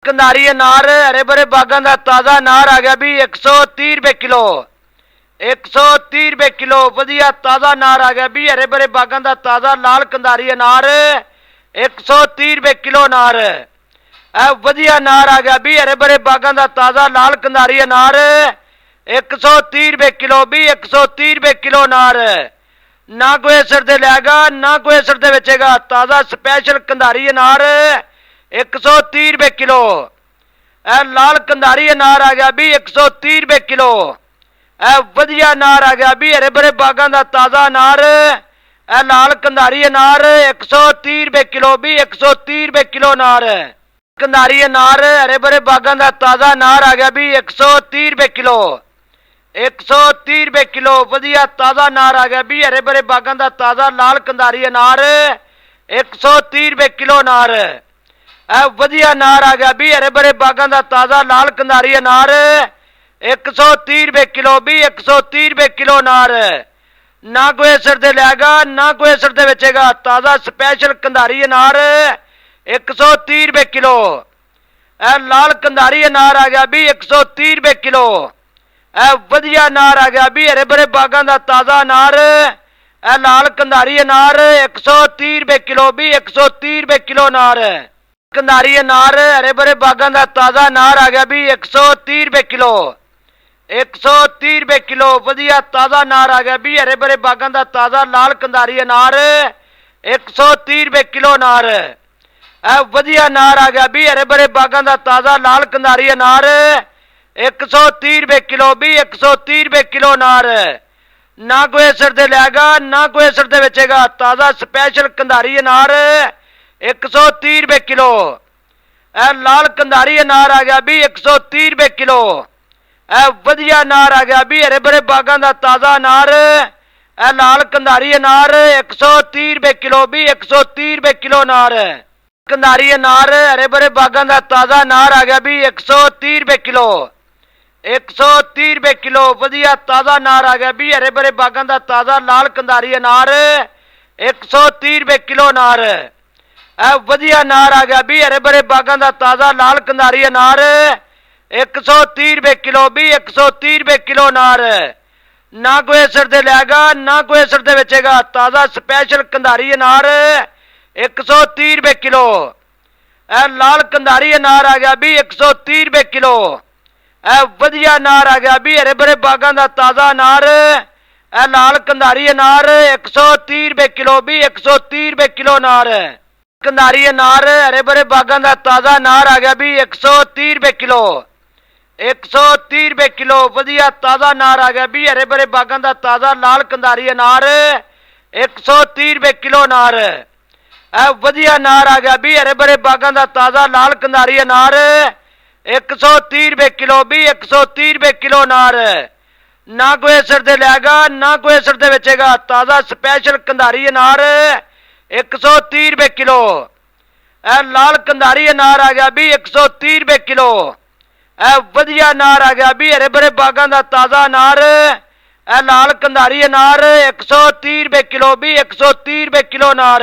कंधारी अनार हरे भरे बागां का ताज़ा अनार आ गया भी 130 रुपए किलो। 130 रुपए किलो वधिया ताज़ा अनार आ गया भी हरे भरे बागां का ताज़ा लाल कंधारी अनार 130 रुपए किलो अनार। वधिया अनार आ गया भी हरे भरे बागां का ताज़ा लाल कंधारी अनार 130 रुपए किलो भी 130 रुपए किलो अनार। ना कोई असर दे लेगा ना कोई असर दे बेचेगा। ताज़ा स्पैशल कंधारी अनार 130 रुपए किलो। लाल कंधारी अनार आ गया भी 130 रुपए किलो। वधिया अनार आ गया भी हरे भरे बागां का ताज़ा अनार लाल कंधारी अनार 130 रुपए किलो भी 130 रुपए किलो अनार। कंधारी अनार हरे भरे बागां का ताज़ा अनार आ गया भी 130 रुपए किलो। 130 रुपए किलो वधिया ताज़ा अनार आ गया भी हरे भरे बागां का ताज़ा लाल कंधारी अनार 130 रुपए किलो अनार। वधिया अनार आ गया भी हरे भरे बागां का ताज़ा लाल कंधारी अनार 130 रुपए किलो भी 130 रुपए किलो अनार। ना कोई असर दे लेगा ना कोई असर दे बेचेगा। ताज़ा स्पैशल कंधारी अनार 130 रुपए किलो। लाल कंधारी अनार आ गया भी 130 रुपए किलो। वधिया अनार आ गया भी हरे भरे बागां का ताज़ा अनार लाल कंधारी अनार 130 रुपए किलो भी 130 रुपए किलो अनार। कंधारी अनार हरे भरे बागां का ताज़ा अनार आ गया भी 130 रुपए किलो। 130 रुपए किलो वधिया ताज़ा अनार आ गया भी हरे भरे बागां का ताज़ा लाल कंधारी अनार 130 रुपए किलो अनार। वधिया अनार आ गया भी हरे भरे बागां का ताज़ा लाल कंधारी अनार 130 रुपए किलो भी 130 रुपए किलो अनार। ना कोई असर दे लेगा ना कोई असर दे बेचेगा। ताज़ा स्पैशल कंधारी अनार 130 रुपए किलो। लाल कंधारी अनार आ गया भी 130 रुपए किलो। वधिया अनार आ गया भी हरे भरे बागां का ताज़ा अनार लाल कंधारी अनार 130 रुपए किलो भी 130 रुपए किलो अनार। कंधारी अनार हरे भरे बागां का ताज़ा अनार आ गया भी 130 रुपए किलो। 130 रुपए किलो वधिया ताज़ा अनार आ गया भी हरे भरे बागां का ताज़ा लाल कंधारी अनार 130 रुपए किलो अनार। वधिया अनार आ गया भी हरे भरे बागां का ताज़ा लाल कंधारी अनार 130 रुपए किलो भी 130 रुपए किलो अनार। ना कोई असर दे लेगा ना कोई असर दे बेचेगा। ताज़ा स्पैशल कंधारी अनार 130 रुपए किलो। लाल कंधारी अनार आ गया भी 130 रुपए किलो। वधिया अनार आ गया भी हरे भरे बागां का ताज़ा अनार लाल कंधारी अनार 130 रुपए किलो भी 130 रुपए किलो अनार। कंधारी अनार हरे भरे बागां का ताज़ा अनार आ गया भी 130 रुपए किलो। 130 रुपए किलो वधिया ताज़ा अनार आ गया भी हरे भरे बागां का ताज़ा लाल कंधारी अनार 130 रुपए किलो अनार। वधिया अनार आ गया भी हरे भरे बागां का ताज़ा लाल कंधारी अनार 130 रुपए किलो भी 130 रुपए किलो अनार। ना कोई असर दे लेगा ना कोई असर दे बेचेगा। ताज़ा स्पैशल कंधारी अनार 130 रुपए किलो। लाल कंधारी अनार आ गया भी 130 रुपए किलो। वधिया अनार आ गया भी हरे भरे बागां का ताज़ा अनार लाल कंधारी अनार 130 रुपए किलो भी 130 रुपए किलो अनार।